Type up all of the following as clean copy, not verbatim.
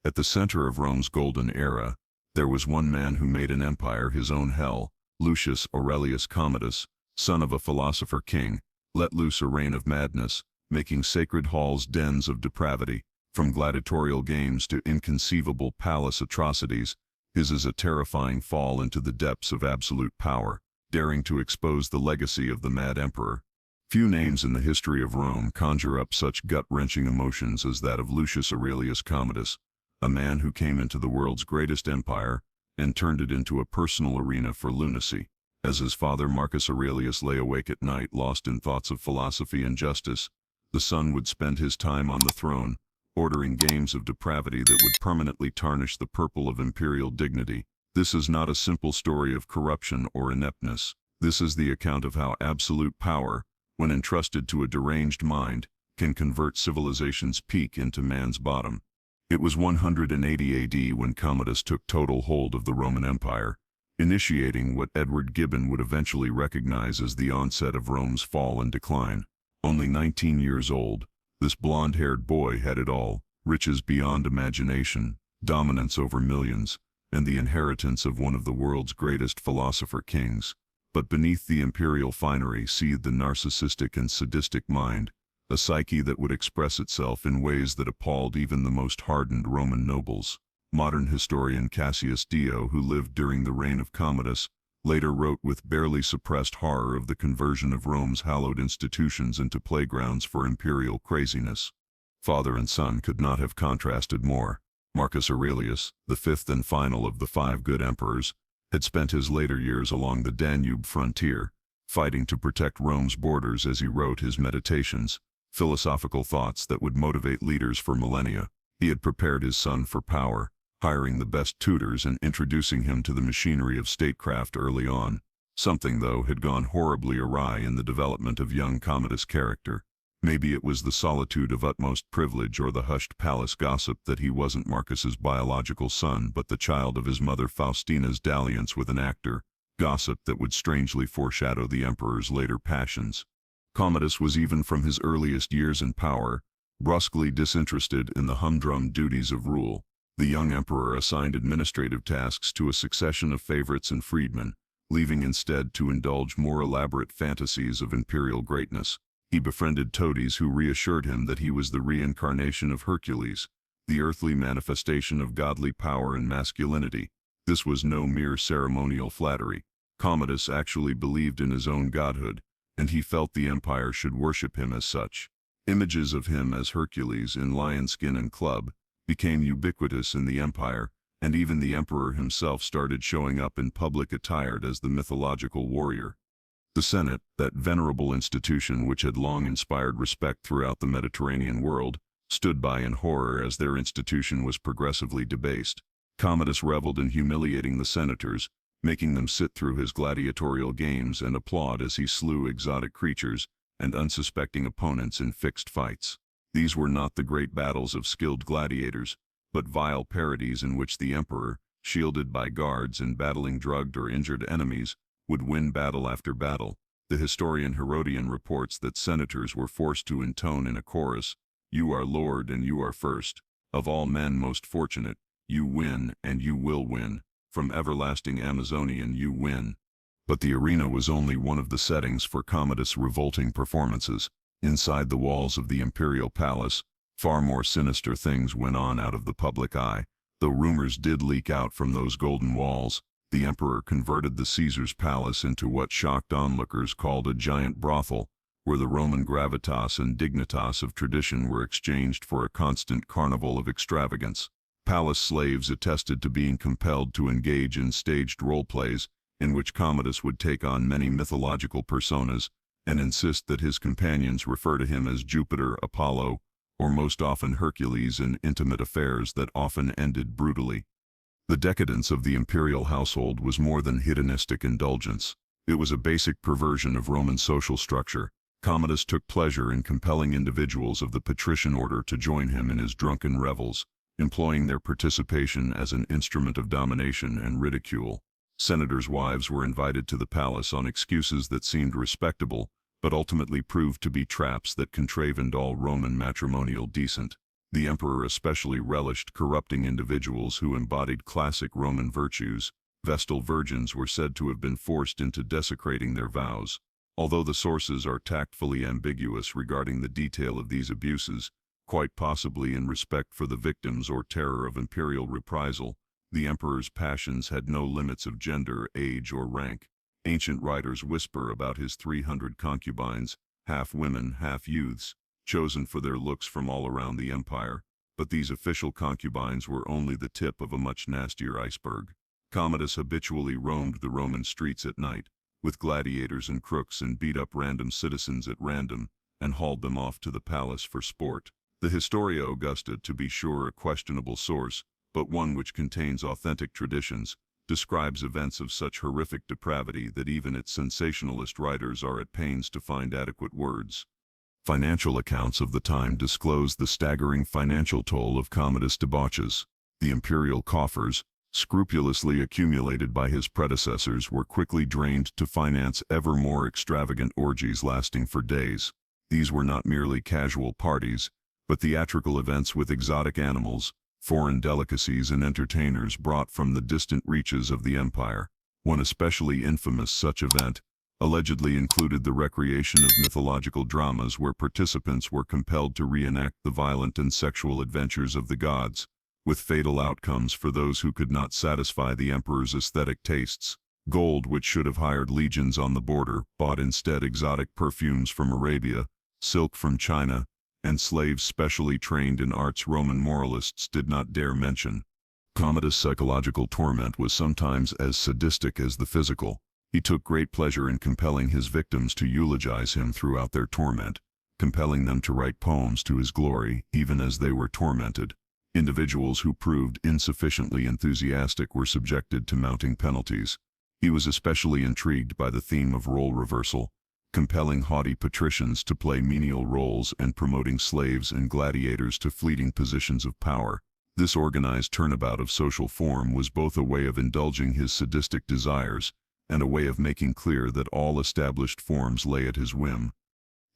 At the center of Rome's golden era, there was one man who made an empire his own hell. Lucius Aurelius Commodus, son of a philosopher-king, let loose a reign of madness, making sacred halls dens of depravity. From gladiatorial games to inconceivable palace atrocities, his is a terrifying fall into the depths of absolute power, daring to expose the legacy of the mad emperor. Few names in the history of Rome conjure up such gut-wrenching emotions as that of Lucius Aurelius Commodus, a man who came into the world's greatest empire and turned it into a personal arena for lunacy. As his father Marcus Aurelius lay awake at night lost in thoughts of philosophy and justice, the son would spend his time on the throne, ordering games of depravity that would permanently tarnish the purple of imperial dignity. This is not a simple story of corruption or ineptness. This is the account of how absolute power, when entrusted to a deranged mind, can convert civilization's peak into man's bottom. It was 180 AD when Commodus took total hold of the Roman Empire, initiating what Edward Gibbon would eventually recognize as the onset of Rome's fall and decline. Only 19 years old, this blonde-haired boy had it all: riches beyond imagination, dominance over millions, and the inheritance of one of the world's greatest philosopher-kings. But beneath the imperial finery seethed the narcissistic and sadistic mind, a psyche that would express itself in ways that appalled even the most hardened Roman nobles. Modern historian Cassius Dio, who lived during the reign of Commodus, later wrote with barely suppressed horror of the conversion of Rome's hallowed institutions into playgrounds for imperial craziness. Father and son could not have contrasted more. Marcus Aurelius, the fifth and final of the five good emperors, had spent his later years along the Danube frontier, fighting to protect Rome's borders as he wrote his Meditations, philosophical thoughts that would motivate leaders for millennia. He had prepared his son for power, hiring the best tutors and introducing him to the machinery of statecraft early on. Something, though, had gone horribly awry in the development of young Commodus' character. Maybe it was the solitude of utmost privilege or the hushed palace gossip that he wasn't Marcus's biological son but the child of his mother Faustina's dalliance with an actor, gossip that would strangely foreshadow the emperor's later passions. Commodus was, even from his earliest years in power, brusquely disinterested in the humdrum duties of rule. The young emperor assigned administrative tasks to a succession of favorites and freedmen, leaving instead to indulge more elaborate fantasies of imperial greatness. He befriended toadies who reassured him that he was the reincarnation of Hercules, the earthly manifestation of godly power and masculinity. This was no mere ceremonial flattery. Commodus actually believed in his own godhood, and he felt the empire should worship him as such. Images of him as Hercules in lionskin and club became ubiquitous in the empire, and even the emperor himself started showing up in public attired as the mythological warrior. The Senate, that venerable institution which had long inspired respect throughout the Mediterranean world, stood by in horror as their institution was progressively debased. Commodus reveled in humiliating the senators, making them sit through his gladiatorial games and applaud as he slew exotic creatures and unsuspecting opponents in fixed fights. These were not the great battles of skilled gladiators, but vile parodies in which the emperor, shielded by guards and battling drugged or injured enemies, would win battle after battle. The historian Herodian reports that senators were forced to intone in a chorus, "You are Lord and you are first. Of all men most fortunate, you win and you will win. From everlasting Amazonian you win." But the arena was only one of the settings for Commodus' revolting performances. Inside the walls of the imperial palace, far more sinister things went on out of the public eye. Though rumors did leak out from those golden walls, the emperor converted the Caesar's palace into what shocked onlookers called a giant brothel, where the Roman gravitas and dignitas of tradition were exchanged for a constant carnival of extravagance. Palace slaves attested to being compelled to engage in staged role plays, in which Commodus would take on many mythological personas, and insist that his companions refer to him as Jupiter, Apollo, or most often Hercules, in intimate affairs that often ended brutally. The decadence of the imperial household was more than hedonistic indulgence. It was a basic perversion of Roman social structure. Commodus took pleasure in compelling individuals of the patrician order to join him in his drunken revels, employing their participation as an instrument of domination and ridicule. Senators' wives were invited to the palace on excuses that seemed respectable, but ultimately proved to be traps that contravened all Roman matrimonial decent. The emperor especially relished corrupting individuals who embodied classic Roman virtues. Vestal virgins were said to have been forced into desecrating their vows. Although the sources are tactfully ambiguous regarding the detail of these abuses, quite possibly in respect for the victims or terror of imperial reprisal, the emperor's passions had no limits of gender, age, or rank. Ancient writers whisper about his 300 concubines, half women, half youths, chosen for their looks from all around the empire, but these official concubines were only the tip of a much nastier iceberg. Commodus habitually roamed the Roman streets at night, with gladiators and crooks, and beat up random citizens at random, and hauled them off to the palace for sport. The Historia Augusta, to be sure a questionable source, but one which contains authentic traditions, describes events of such horrific depravity that even its sensationalist writers are at pains to find adequate words. Financial accounts of the time disclose the staggering financial toll of Commodus' debauches. The imperial coffers, scrupulously accumulated by his predecessors, were quickly drained to finance ever more extravagant orgies lasting for days. These were not merely casual parties, but theatrical events with exotic animals, foreign delicacies, and entertainers brought from the distant reaches of the empire. One especially infamous such event allegedly included the recreation of mythological dramas where participants were compelled to reenact the violent and sexual adventures of the gods, with fatal outcomes for those who could not satisfy the emperor's aesthetic tastes. Gold, which should have hired legions on the border, bought instead exotic perfumes from Arabia, silk from China, and slaves specially trained in arts Roman moralists did not dare mention. Commodus' psychological torment was sometimes as sadistic as the physical. He took great pleasure in compelling his victims to eulogize him throughout their torment, compelling them to write poems to his glory even as they were tormented. Individuals who proved insufficiently enthusiastic were subjected to mounting penalties. He was especially intrigued by the theme of role reversal, compelling haughty patricians to play menial roles and promoting slaves and gladiators to fleeting positions of power. This organized turnabout of social form was both a way of indulging his sadistic desires and a way of making clear that all established forms lay at his whim.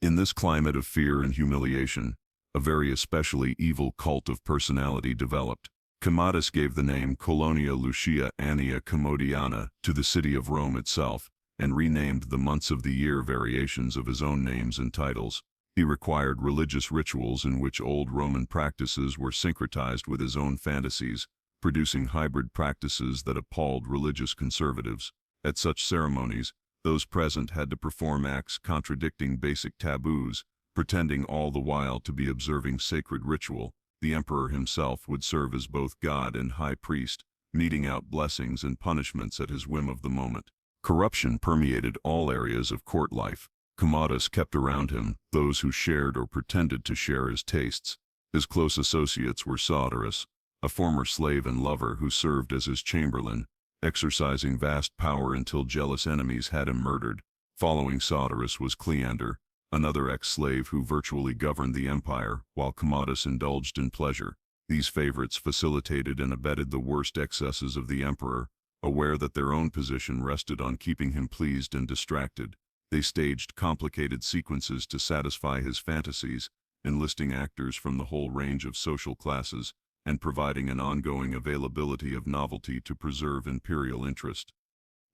In this climate of fear and humiliation, a very especially evil cult of personality developed. Commodus gave the name Colonia Lucia Annia Commodiana to the city of Rome itself, and renamed the months of the year variations of his own names and titles. He required religious rituals in which old Roman practices were syncretized with his own fantasies, producing hybrid practices that appalled religious conservatives. At such ceremonies, those present had to perform acts contradicting basic taboos, pretending all the while to be observing sacred ritual. The emperor himself would serve as both god and high priest, meting out blessings and punishments at his whim of the moment. Corruption permeated all areas of court life. Commodus kept around him those who shared or pretended to share his tastes. His close associates were Sodorus, a former slave and lover who served as his chamberlain, exercising vast power until jealous enemies had him murdered. Following Sodorus was Cleander, another ex-slave who virtually governed the empire, while Commodus indulged in pleasure. These favorites facilitated and abetted the worst excesses of the emperor, aware that their own position rested on keeping him pleased and distracted. They staged complicated sequences to satisfy his fantasies, enlisting actors from the whole range of social classes, and providing an ongoing availability of novelty to preserve imperial interest.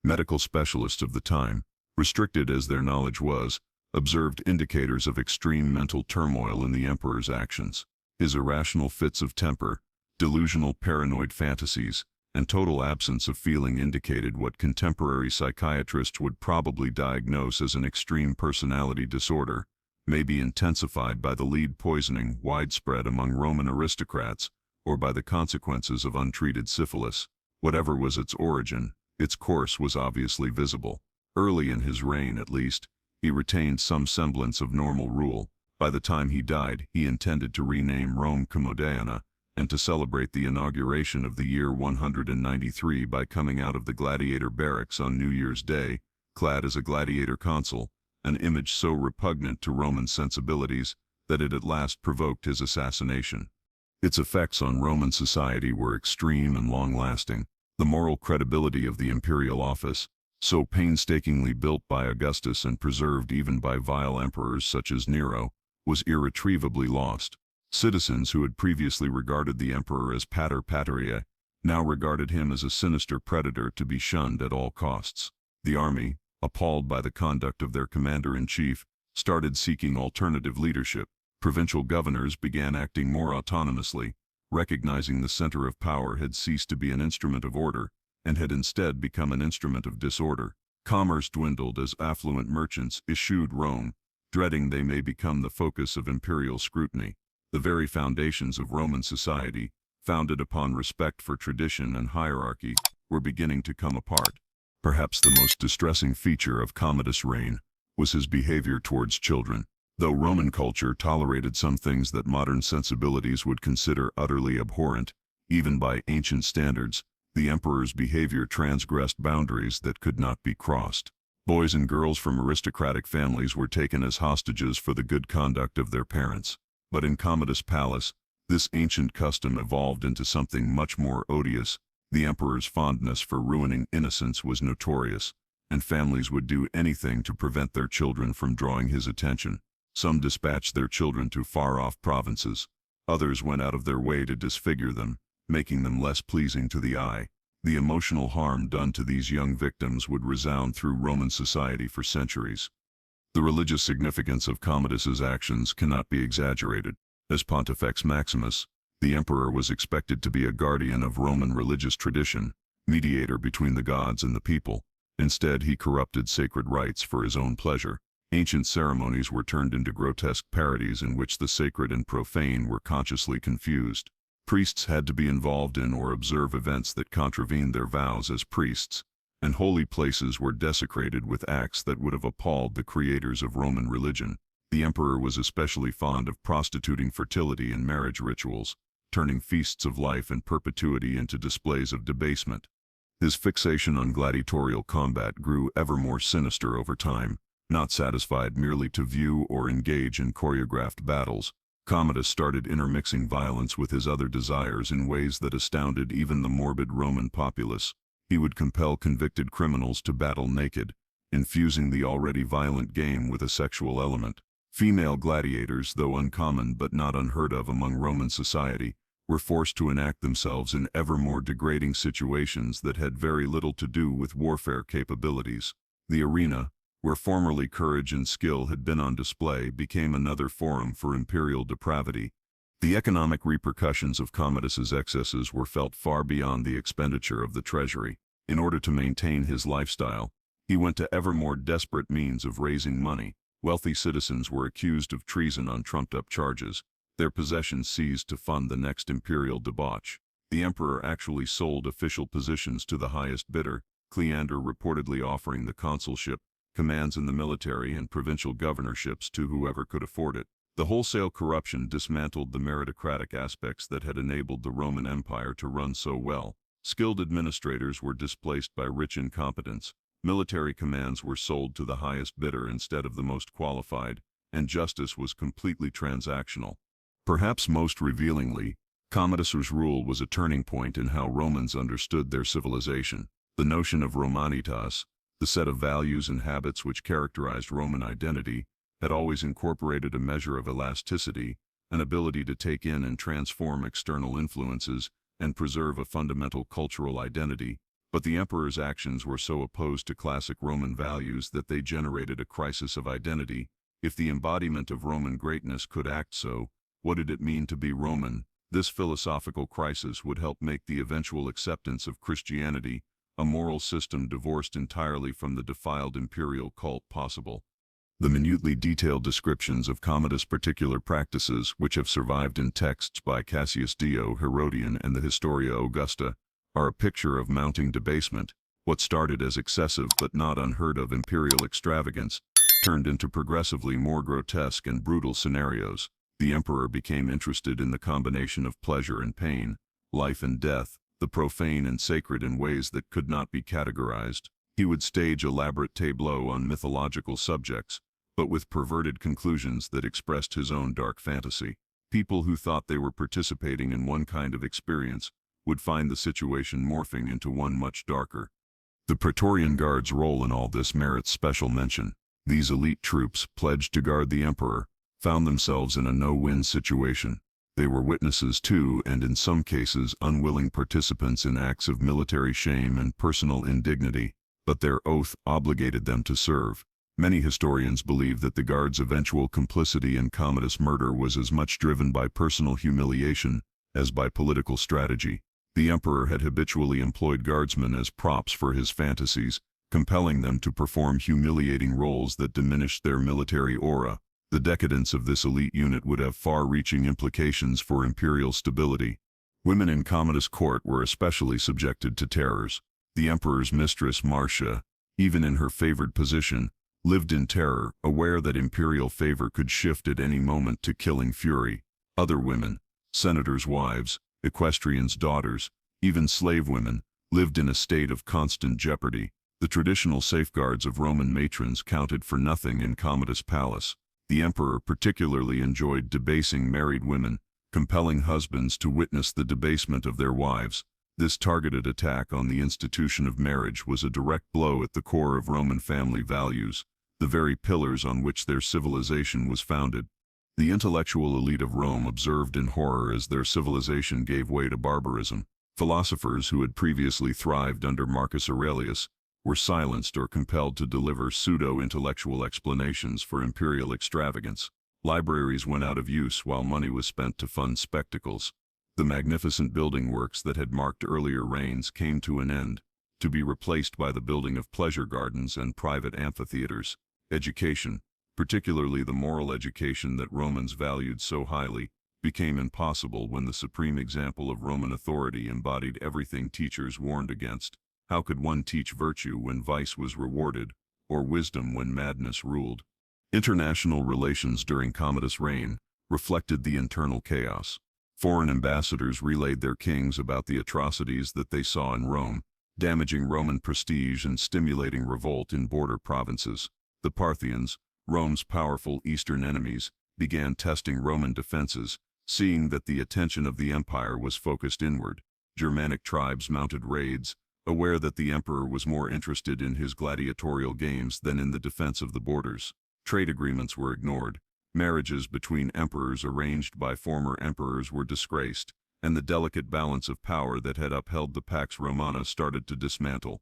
Medical specialists of the time, restricted as their knowledge was, observed indicators of extreme mental turmoil in the emperor's actions. His irrational fits of temper, delusional paranoid fantasies, and total absence of feeling indicated what contemporary psychiatrists would probably diagnose as an extreme personality disorder, may be intensified by the lead poisoning widespread among Roman aristocrats, or by the consequences of untreated syphilis. Whatever was its origin, its course was obviously visible. Early in his reign, at least, he retained some semblance of normal rule. By the time he died, he intended to rename Rome Commodiana, and to celebrate the inauguration of the year 193 by coming out of the gladiator barracks on New Year's Day, clad as a gladiator consul, an image so repugnant to Roman sensibilities that it at last provoked his assassination. Its effects on Roman society were extreme and long-lasting. The moral credibility of the imperial office, so painstakingly built by Augustus and preserved even by vile emperors such as Nero, was irretrievably lost. Citizens who had previously regarded the emperor as pater patria now regarded him as a sinister predator to be shunned at all costs. The army, appalled by the conduct of their commander-in-chief, started seeking alternative leadership. Provincial governors began acting more autonomously, recognizing the center of power had ceased to be an instrument of order and had instead become an instrument of disorder. Commerce dwindled as affluent merchants eschewed Rome, dreading they may become the focus of imperial scrutiny. The very foundations of Roman society, founded upon respect for tradition and hierarchy, were beginning to come apart. Perhaps the most distressing feature of Commodus' reign was his behavior towards children. Though Roman culture tolerated some things that modern sensibilities would consider utterly abhorrent, even by ancient standards, the emperor's behavior transgressed boundaries that could not be crossed. Boys and girls from aristocratic families were taken as hostages for the good conduct of their parents. But in Commodus' palace, this ancient custom evolved into something much more odious. The emperor's fondness for ruining innocence was notorious, and families would do anything to prevent their children from drawing his attention. Some dispatched their children to far-off provinces. Others went out of their way to disfigure them, making them less pleasing to the eye. The emotional harm done to these young victims would resound through Roman society for centuries. The religious significance of Commodus's actions cannot be exaggerated. As Pontifex Maximus, the emperor was expected to be a guardian of Roman religious tradition, mediator between the gods and the people. Instead, he corrupted sacred rites for his own pleasure. Ancient ceremonies were turned into grotesque parodies in which the sacred and profane were consciously confused. Priests had to be involved in or observe events that contravened their vows as priests, and holy places were desecrated with acts that would have appalled the creators of Roman religion. The emperor was especially fond of prostituting fertility in marriage rituals, turning feasts of life and perpetuity into displays of debasement. His fixation on gladiatorial combat grew ever more sinister over time. Not satisfied merely to view or engage in choreographed battles, Commodus started intermixing violence with his other desires in ways that astounded even the morbid Roman populace. He would compel convicted criminals to battle naked, infusing the already violent game with a sexual element. Female gladiators, though uncommon but not unheard of among Roman society, were forced to enact themselves in ever more degrading situations that had very little to do with warfare capabilities. The arena, where formerly courage and skill had been on display, became another forum for imperial depravity. The economic repercussions of Commodus's excesses were felt far beyond the expenditure of the treasury. In order to maintain his lifestyle, he went to ever more desperate means of raising money. Wealthy citizens were accused of treason on trumped-up charges, their possessions seized to fund the next imperial debauch. The emperor actually sold official positions to the highest bidder, Cleander reportedly offering the consulship, commands in the military and provincial governorships to whoever could afford it. The wholesale corruption dismantled the meritocratic aspects that had enabled the Roman Empire to run so well. Skilled administrators were displaced by rich incompetents, military commands were sold to the highest bidder instead of the most qualified, and justice was completely transactional. Perhaps most revealingly, Commodus's rule was a turning point in how Romans understood their civilization. The notion of Romanitas, the set of values and habits which characterized Roman identity, had always incorporated a measure of elasticity, an ability to take in and transform external influences and preserve a fundamental cultural identity. But the emperor's actions were so opposed to classic Roman values that they generated a crisis of identity. If the embodiment of Roman greatness could act so, what did it mean to be Roman? This philosophical crisis would help make the eventual acceptance of Christianity, a moral system divorced entirely from the defiled imperial cult, possible. The minutely detailed descriptions of Commodus' particular practices, which have survived in texts by Cassius Dio, Herodian, and the Historia Augusta, are a picture of mounting debasement. What started as excessive but not unheard of imperial extravagance turned into progressively more grotesque and brutal scenarios. The emperor became interested in the combination of pleasure and pain, life and death, the profane and sacred in ways that could not be categorized. He would stage elaborate tableaux on mythological subjects, but with perverted conclusions that expressed his own dark fantasy. People who thought they were participating in one kind of experience would find the situation morphing into one much darker. The Praetorian Guard's role in all this merits special mention. These elite troops, pledged to guard the emperor, found themselves in a no-win situation. They were witnesses to, and in some cases unwilling participants in acts of military shame and personal indignity, but their oath obligated them to serve. Many historians believe that the guards' eventual complicity in Commodus' murder was as much driven by personal humiliation as by political strategy. The emperor had habitually employed guardsmen as props for his fantasies, compelling them to perform humiliating roles that diminished their military aura. The decadence of this elite unit would have far-reaching implications for imperial stability. Women in Commodus' court were especially subjected to terrors. The emperor's mistress, Marcia, even in her favored position, lived in terror, aware that imperial favor could shift at any moment to killing fury. Other women, senators' wives, equestrians' daughters, even slave women, lived in a state of constant jeopardy. The traditional safeguards of Roman matrons counted for nothing in Commodus' palace. The emperor particularly enjoyed debasing married women, compelling husbands to witness the debasement of their wives. This targeted attack on the institution of marriage was a direct blow at the core of Roman family values, the very pillars on which their civilization was founded. The intellectual elite of Rome observed in horror as their civilization gave way to barbarism. Philosophers who had previously thrived under Marcus Aurelius were silenced or compelled to deliver pseudo-intellectual explanations for imperial extravagance. Libraries went out of use while money was spent to fund spectacles. The magnificent building works that had marked earlier reigns came to an end, to be replaced by the building of pleasure gardens and private amphitheaters. Education, particularly the moral education that Romans valued so highly, became impossible when the supreme example of Roman authority embodied everything teachers warned against. How could one teach virtue when vice was rewarded, or wisdom when madness ruled? International relations during Commodus' reign reflected the internal chaos. Foreign ambassadors relayed their kings about the atrocities that they saw in Rome, damaging Roman prestige and stimulating revolt in border provinces. The Parthians, Rome's powerful eastern enemies, began testing Roman defenses, seeing that the attention of the empire was focused inward. Germanic tribes mounted raids, aware that the emperor was more interested in his gladiatorial games than in the defense of the borders. Trade agreements were ignored. Marriages between emperors arranged by former emperors were disgraced, and the delicate balance of power that had upheld the Pax Romana started to dismantle.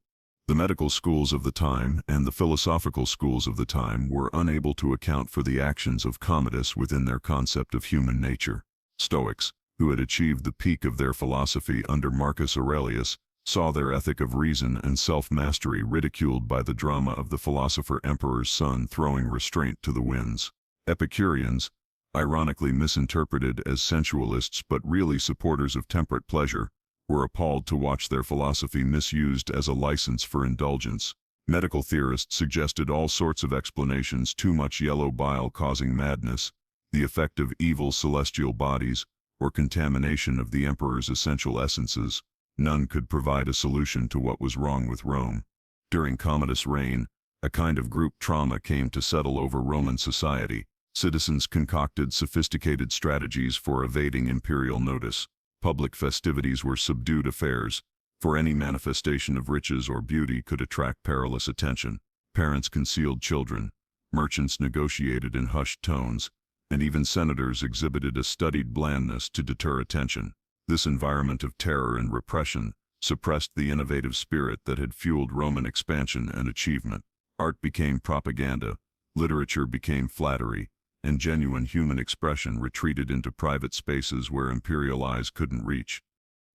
The medical schools of the time and the philosophical schools of the time were unable to account for the actions of Commodus within their concept of human nature. Stoics, who had achieved the peak of their philosophy under Marcus Aurelius, saw their ethic of reason and self-mastery ridiculed by the drama of the philosopher-emperor's son throwing restraint to the winds. Epicureans, ironically misinterpreted as sensualists but really supporters of temperate pleasure, were appalled to watch their philosophy misused as a license for indulgence. Medical theorists suggested all sorts of explanations: too much yellow bile causing madness, the effect of evil celestial bodies, or contamination of the emperor's essential essences. None could provide a solution to what was wrong with Rome. During Commodus' reign, a kind of group trauma came to settle over Roman society. Citizens concocted sophisticated strategies for evading imperial notice. Public festivities were subdued affairs, for any manifestation of riches or beauty could attract perilous attention. Parents concealed children, merchants negotiated in hushed tones, and even senators exhibited a studied blandness to deter attention. This environment of terror and repression suppressed the innovative spirit that had fueled Roman expansion and achievement. Art became propaganda, literature became flattery, and genuine human expression retreated into private spaces where imperial eyes couldn't reach.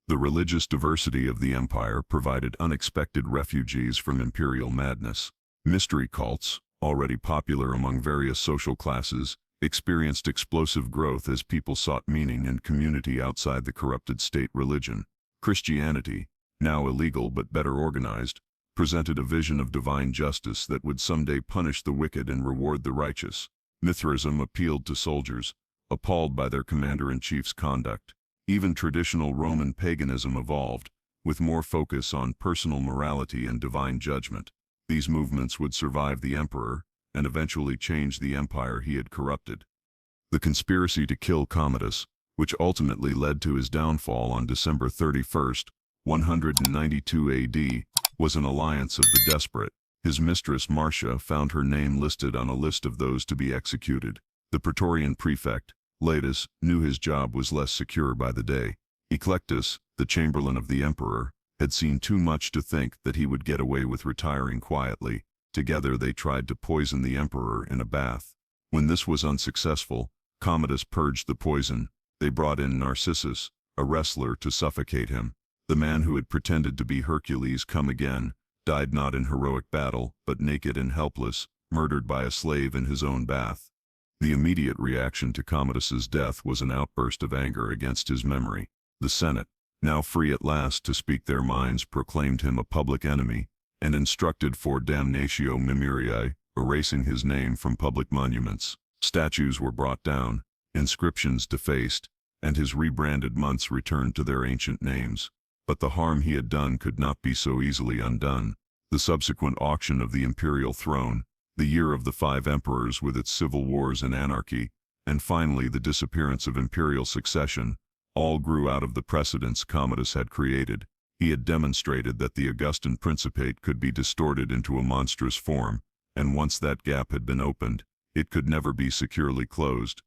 The religious diversity of the empire provided unexpected refugees from imperial madness. Mystery cults, already popular among various social classes, experienced explosive growth as people sought meaning and community outside the corrupted state religion. Christianity, now illegal but better organized, presented a vision of divine justice that would someday punish the wicked and reward the righteous. Mithraism appealed to soldiers, appalled by their commander-in-chief's conduct. Even traditional Roman paganism evolved, with more focus on personal morality and divine judgment. These movements would survive the emperor, and eventually change the empire he had corrupted. The conspiracy to kill Commodus, which ultimately led to his downfall on December 31, 192 AD, was an alliance of the desperate. His mistress Marcia found her name listed on a list of those to be executed. The Praetorian prefect, Latus knew his job was less secure by the day. Eclectus, the chamberlain of the emperor, had seen too much to think that he would get away with retiring quietly. Together they tried to poison the emperor in a bath. When this was unsuccessful, Commodus purged the poison. They brought in Narcissus, a wrestler, to suffocate him. The man who had pretended to be Hercules come again, died not in heroic battle, but naked and helpless, murdered by a slave in his own bath. The immediate reaction to Commodus's death was an outburst of anger against his memory. The Senate, now free at last to speak their minds, proclaimed him a public enemy, and instructed for damnatio memoriae, erasing his name from public monuments. Statues were brought down, inscriptions defaced, and his rebranded months returned to their ancient names. But the harm he had done could not be so easily undone. The subsequent auction of the imperial throne, the year of the 5 emperors with its civil wars and anarchy, and finally the disappearance of imperial succession, all grew out of the precedents Commodus had created. He had demonstrated that the Augustan Principate could be distorted into a monstrous form, and once that gap had been opened, it could never be securely closed.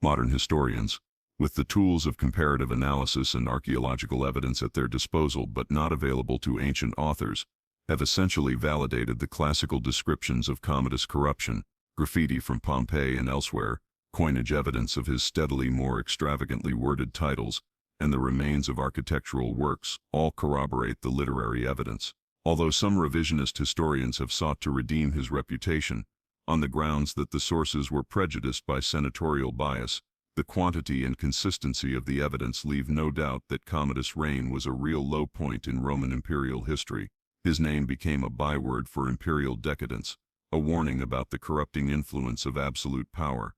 Modern historians, with the tools of comparative analysis and archaeological evidence at their disposal but not available to ancient authors, have essentially validated the classical descriptions of Commodus' corruption. Graffiti from Pompeii and elsewhere, coinage evidence of his steadily more extravagantly worded titles, and the remains of architectural works all corroborate the literary evidence. Although some revisionist historians have sought to redeem his reputation, on the grounds that the sources were prejudiced by senatorial bias, the quantity and consistency of the evidence leave no doubt that Commodus' reign was a real low point in Roman imperial history. His name became a byword for imperial decadence, a warning about the corrupting influence of absolute power.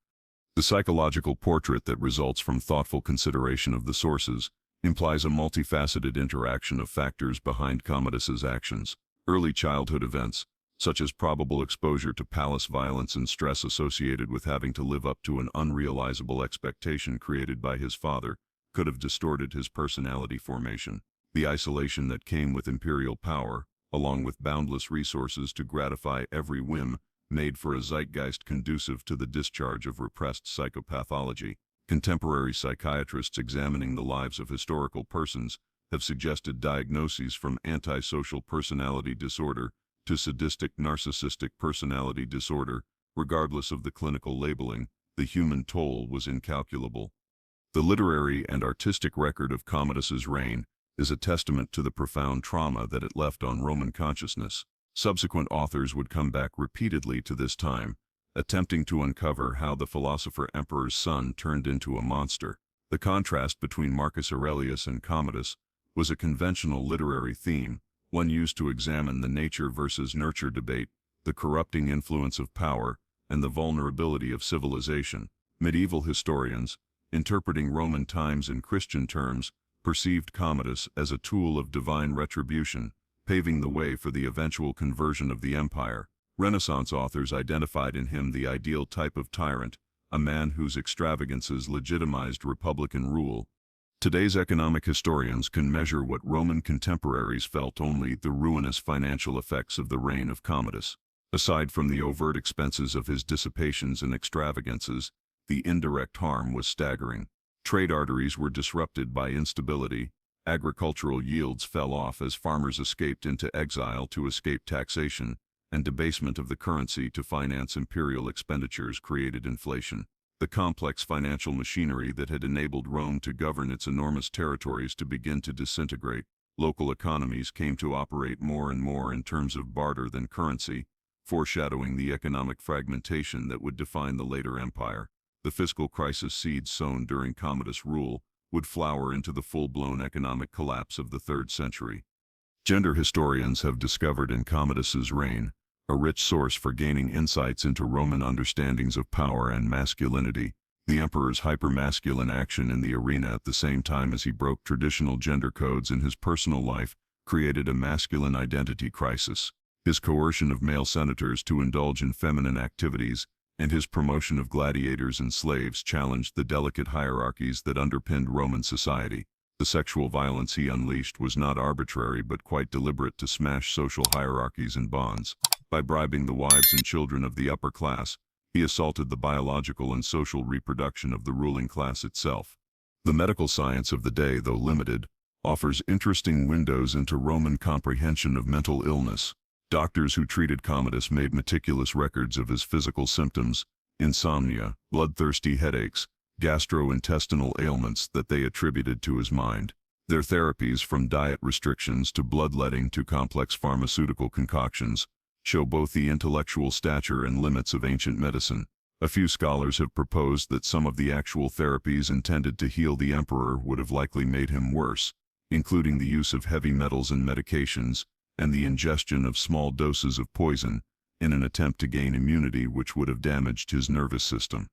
The psychological portrait that results from thoughtful consideration of the sources implies a multifaceted interaction of factors behind Commodus's actions. Early childhood events, such as probable exposure to palace violence and stress associated with having to live up to an unrealizable expectation created by his father, could have distorted his personality formation. The isolation that came with imperial power, along with boundless resources to gratify every whim, made for a zeitgeist conducive to the discharge of repressed psychopathology. Contemporary psychiatrists examining the lives of historical persons have suggested diagnoses from antisocial personality disorder to sadistic narcissistic personality disorder. Regardless of the clinical labeling, the human toll was incalculable. The literary and artistic record of Commodus's reign is a testament to the profound trauma that it left on Roman consciousness. Subsequent authors would come back repeatedly to this time, attempting to uncover how the philosopher-emperor's son turned into a monster. The contrast between Marcus Aurelius and Commodus was a conventional literary theme, one used to examine the nature versus nurture debate, the corrupting influence of power, and the vulnerability of civilization. Medieval historians, interpreting Roman times in Christian terms, perceived Commodus as a tool of divine retribution, paving the way for the eventual conversion of the empire. Renaissance authors identified in him the ideal type of tyrant, a man whose extravagances legitimized republican rule. Today's economic historians can measure what Roman contemporaries felt only: the ruinous financial effects of the reign of Commodus. Aside from the overt expenses of his dissipations and extravagances, the indirect harm was staggering. Trade arteries were disrupted by instability, agricultural yields fell off as farmers escaped into exile to escape taxation, and debasement of the currency to finance imperial expenditures created inflation. The complex financial machinery that had enabled Rome to govern its enormous territories to begin to disintegrate. Local economies came to operate more and more in terms of barter than currency, foreshadowing the economic fragmentation that would define the later empire. The fiscal crisis seeds sown during Commodus' rule would flower into the full-blown economic collapse of the 3rd century. Gender historians have discovered in Commodus's reign a rich source for gaining insights into Roman understandings of power and masculinity. The emperor's hyper-masculine action in the arena at the same time as he broke traditional gender codes in his personal life created a masculine identity crisis. His coercion of male senators to indulge in feminine activities and his promotion of gladiators and slaves challenged the delicate hierarchies that underpinned Roman society. The sexual violence he unleashed was not arbitrary but quite deliberate to smash social hierarchies and bonds. By bribing the wives and children of the upper class, he assaulted the biological and social reproduction of the ruling class itself. The medical science of the day, though limited, offers interesting windows into Roman comprehension of mental illness. Doctors who treated Commodus made meticulous records of his physical symptoms, insomnia, bloodthirsty headaches, gastrointestinal ailments that they attributed to his mind. Their therapies, from diet restrictions to bloodletting to complex pharmaceutical concoctions, show both the intellectual stature and limits of ancient medicine. A few scholars have proposed that some of the actual therapies intended to heal the emperor would have likely made him worse, including the use of heavy metals and medications, and the ingestion of small doses of poison, in an attempt to gain immunity which would have damaged his nervous system.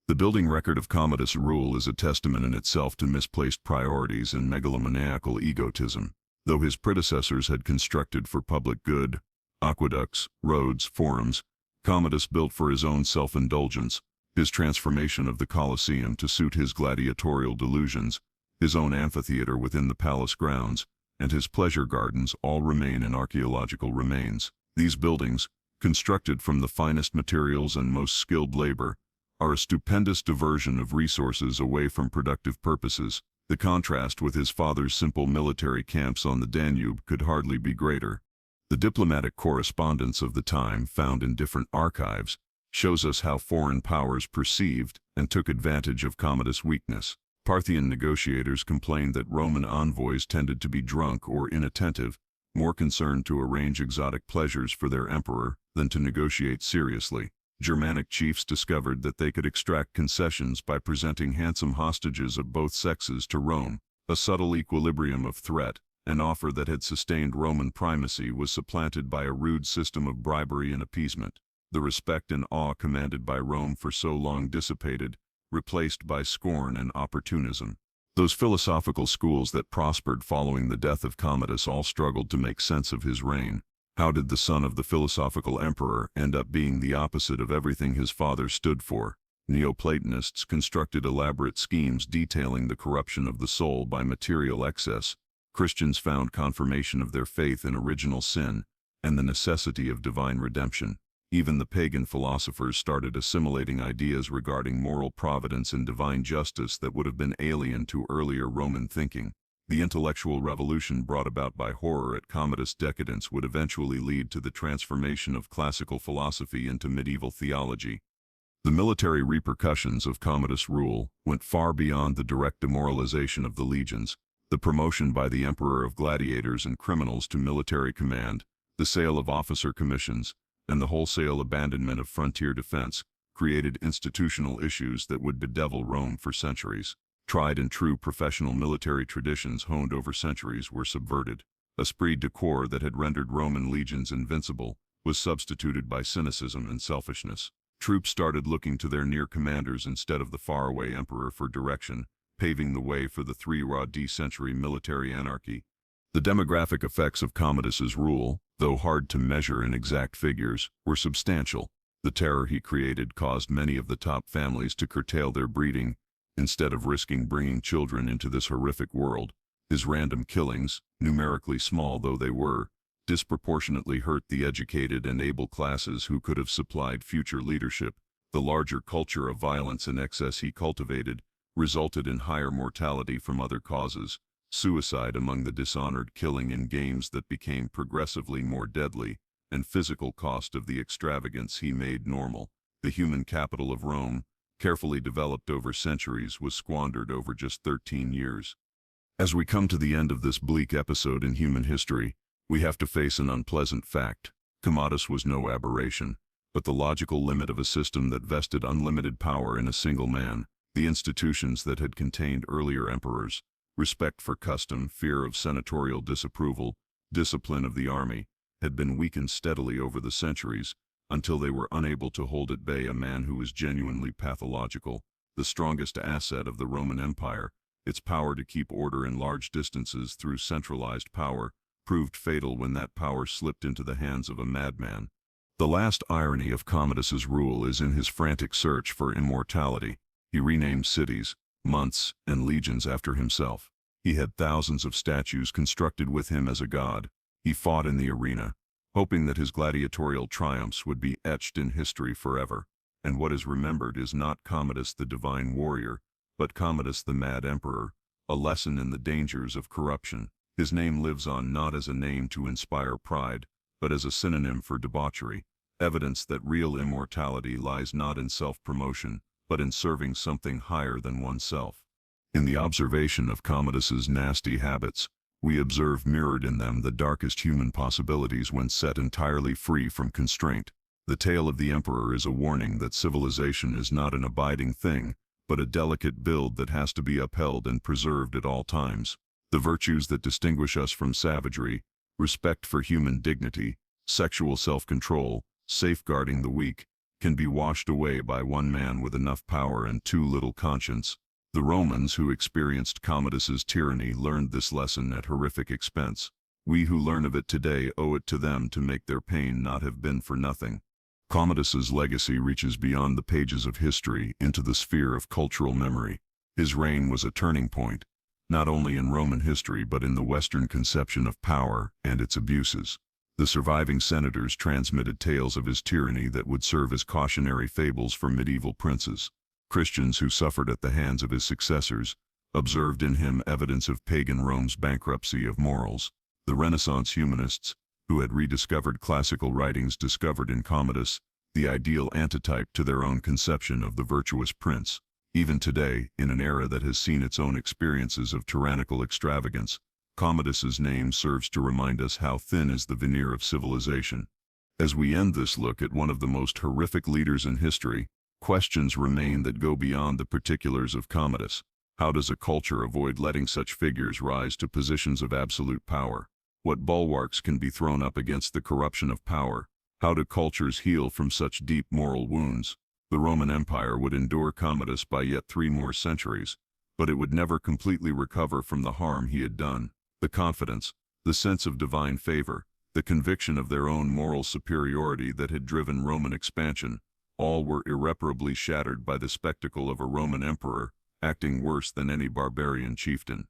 The building record of Commodus' rule is a testament in itself to misplaced priorities and megalomaniacal egotism. Though his predecessors had constructed for public good, aqueducts, roads, forums, Commodus built for his own self-indulgence. His transformation of the Colosseum to suit his gladiatorial delusions, his own amphitheater within the palace grounds, and his pleasure gardens all remain in archaeological remains. These buildings, constructed from the finest materials and most skilled labor, are a stupendous diversion of resources away from productive purposes. The contrast with his father's simple military camps on the Danube could hardly be greater. The diplomatic correspondence of the time, found in different archives, shows us how foreign powers perceived and took advantage of Commodus' weakness. Parthian negotiators complained that Roman envoys tended to be drunk or inattentive, more concerned to arrange exotic pleasures for their emperor than to negotiate seriously. Germanic chiefs discovered that they could extract concessions by presenting handsome hostages of both sexes to Rome. A subtle equilibrium of threat, an offer that had sustained Roman primacy, was supplanted by a rude system of bribery and appeasement. The respect and awe commanded by Rome for so long dissipated, replaced by scorn and opportunism. Those philosophical schools that prospered following the death of Commodus all struggled to make sense of his reign. How did the son of the philosophical emperor end up being the opposite of everything his father stood for? Neoplatonists constructed elaborate schemes detailing the corruption of the soul by material excess. Christians found confirmation of their faith in original sin and the necessity of divine redemption. Even the pagan philosophers started assimilating ideas regarding moral providence and divine justice that would have been alien to earlier Roman thinking. The intellectual revolution brought about by horror at Commodus' decadence would eventually lead to the transformation of classical philosophy into medieval theology. The military repercussions of Commodus' rule went far beyond the direct demoralization of the legions. The promotion by the emperor of gladiators and criminals to military command, the sale of officer commissions, and the wholesale abandonment of frontier defense created institutional issues that would bedevil Rome for centuries. Tried and true professional military traditions honed over centuries were subverted. Esprit de corps that had rendered Roman legions invincible was substituted by cynicism and selfishness. Troops started looking to their near commanders instead of the faraway emperor for direction, paving the way for the 3rd century military anarchy. The demographic effects of Commodus's rule, though hard to measure in exact figures, were substantial. The terror he created caused many of the top families to curtail their breeding, instead of risking bringing children into this horrific world. His random killings, numerically small though they were, disproportionately hurt the educated and able classes who could have supplied future leadership. The larger culture of violence and excess he cultivated resulted in higher mortality from other causes, suicide among the dishonored, killing in games that became progressively more deadly, and physical cost of the extravagance he made normal. The human capital of Rome, carefully developed over centuries, was squandered over just 13 years. As we come to the end of this bleak episode in human history, we have to face an unpleasant fact. Commodus was no aberration, but the logical limit of a system that vested unlimited power in a single man. The institutions that had contained earlier emperors, respect for custom, fear of senatorial disapproval, discipline of the army, had been weakened steadily over the centuries, until they were unable to hold at bay a man who was genuinely pathological. The strongest asset of the Roman Empire, its power to keep order in large distances through centralized power, proved fatal when that power slipped into the hands of a madman. The last irony of Commodus's rule is in his frantic search for immortality. He renamed cities, months, and legions after himself. He had thousands of statues constructed with him as a god. He fought in the arena, hoping that his gladiatorial triumphs would be etched in history forever. and what is remembered is not Commodus the divine warrior, but Commodus the mad emperor, a lesson in the dangers of corruption. His name lives on not as a name to inspire pride, but as a synonym for debauchery, evidence that real immortality lies not in self-promotion, but in serving something higher than oneself. In the observation of Commodus's nasty habits, we observe mirrored in them the darkest human possibilities when set entirely free from constraint. The tale of the emperor is a warning that civilization is not an abiding thing, but a delicate build that has to be upheld and preserved at all times. The virtues that distinguish us from savagery, respect for human dignity, sexual self-control, safeguarding the weak, can be washed away by one man with enough power and too little conscience. The Romans who experienced Commodus's tyranny learned this lesson at horrific expense. We who learn of it today owe it to them to make their pain not have been for nothing. Commodus's legacy reaches beyond the pages of history into the sphere of cultural memory. His reign was a turning point, not only in Roman history but in the Western conception of power and its abuses. The surviving senators transmitted tales of his tyranny that would serve as cautionary fables for medieval princes. Christians who suffered at the hands of his successors observed in him evidence of pagan Rome's bankruptcy of morals. The Renaissance humanists, who had rediscovered classical writings, discovered in Commodus the ideal antitype to their own conception of the virtuous prince. Even today, in an era that has seen its own experiences of tyrannical extravagance, Commodus's name serves to remind us how thin is the veneer of civilization. As we end this look at one of the most horrific leaders in history, questions remain that go beyond the particulars of Commodus. How does a culture avoid letting such figures rise to positions of absolute power? What bulwarks can be thrown up against the corruption of power? How do cultures heal from such deep moral wounds? The Roman Empire would endure Commodus by yet 3 more centuries, but it would never completely recover from the harm he had done. The confidence, the sense of divine favor, the conviction of their own moral superiority that had driven Roman expansion, all were irreparably shattered by the spectacle of a Roman emperor acting worse than any barbarian chieftain.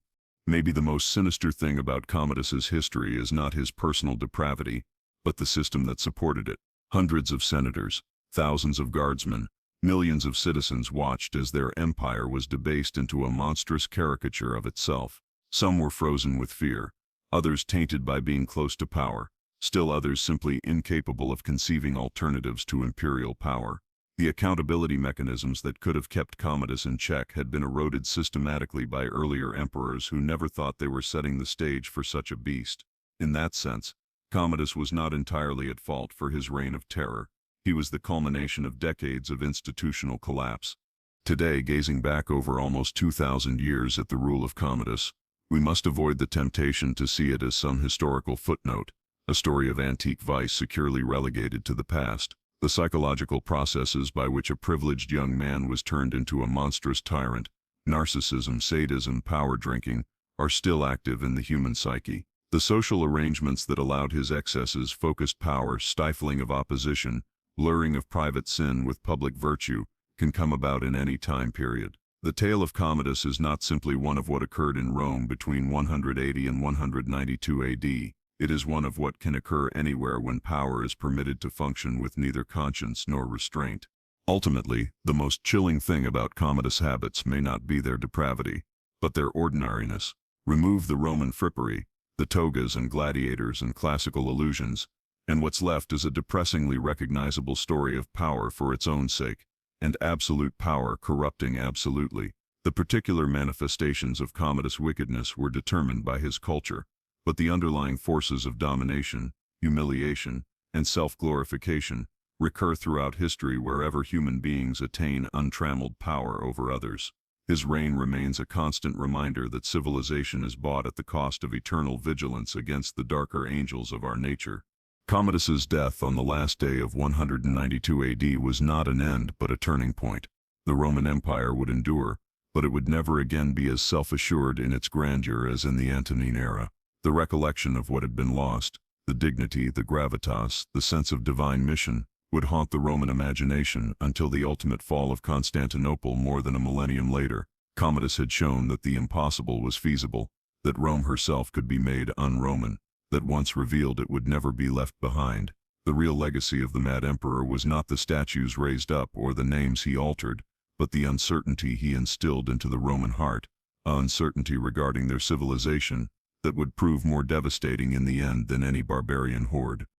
Maybe the most sinister thing about Commodus's history is not his personal depravity, but the system that supported it. Hundreds of senators, thousands of guardsmen, millions of citizens watched as their empire was debased into a monstrous caricature of itself. Some were frozen with fear, others tainted by being close to power, still others simply incapable of conceiving alternatives to imperial power. The accountability mechanisms that could have kept Commodus in check had been eroded systematically by earlier emperors who never thought they were setting the stage for such a beast. In that sense, Commodus was not entirely at fault for his reign of terror. He was the culmination of decades of institutional collapse. Today, gazing back over almost 2,000 years at the rule of Commodus, we must avoid the temptation to see it as some historical footnote, a story of antique vice securely relegated to the past. The psychological processes by which a privileged young man was turned into a monstrous tyrant, narcissism, sadism, power drinking, are still active in the human psyche. The social arrangements that allowed his excesses, focused power, stifling of opposition, blurring of private sin with public virtue, can come about in any time period. The tale of Commodus is not simply one of what occurred in Rome between 180 and 192 AD. It is one of what can occur anywhere when power is permitted to function with neither conscience nor restraint. Ultimately, the most chilling thing about Commodus' habits may not be their depravity, but their ordinariness. Remove the Roman frippery, the togas and gladiators and classical illusions, and what's left is a depressingly recognizable story of power for its own sake, and absolute power corrupting absolutely. The particular manifestations of Commodus' wickedness were determined by his culture, but the underlying forces of domination, humiliation, and self-glorification recur throughout history wherever human beings attain untrammeled power over others. His reign remains a constant reminder that civilization is bought at the cost of eternal vigilance against the darker angels of our nature. Commodus's death on the last day of 192 AD was not an end but a turning point. The Roman Empire would endure, but it would never again be as self-assured in its grandeur as in the Antonine era. The recollection of what had been lost, the dignity, the gravitas, the sense of divine mission, would haunt the Roman imagination until the ultimate fall of Constantinople more than a millennium later. Commodus had shown that the impossible was feasible, that Rome herself could be made un-Roman, that once revealed it would never be left behind. The real legacy of the mad emperor was not the statues raised up or the names he altered, but the uncertainty he instilled into the Roman heart, uncertainty regarding their civilization that would prove more devastating in the end than any barbarian horde.